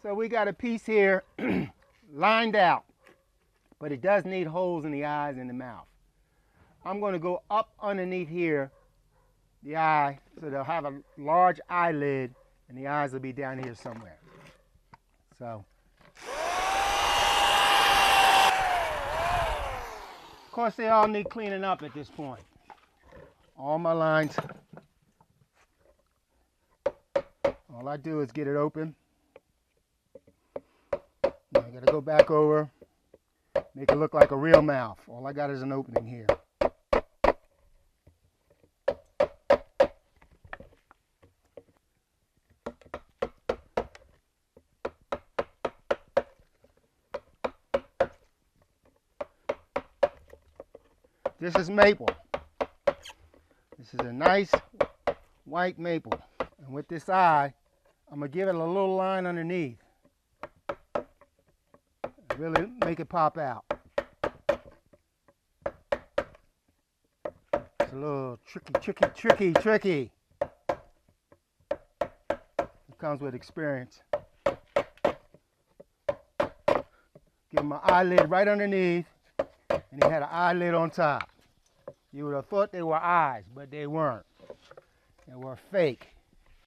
So we got a piece here lined out, but it does need holes in the eyes and the mouth. I'm going to go up underneath here, the eye, so they'll have a large eyelid and the eyes will be down here somewhere. So, of course they all need cleaning up at this point. All my lines, all I do is get it open. Now I gotta go back over, make it look like a real mouth. All I got is an opening here. This is maple. This is a nice white maple. And with this eye, I'm going to give it a little line underneath. Really make it pop out. It's a little tricky. It comes with experience. Give him an eyelid right underneath, and he had an eyelid on top. You would have thought they were eyes, but they weren't. They were fake.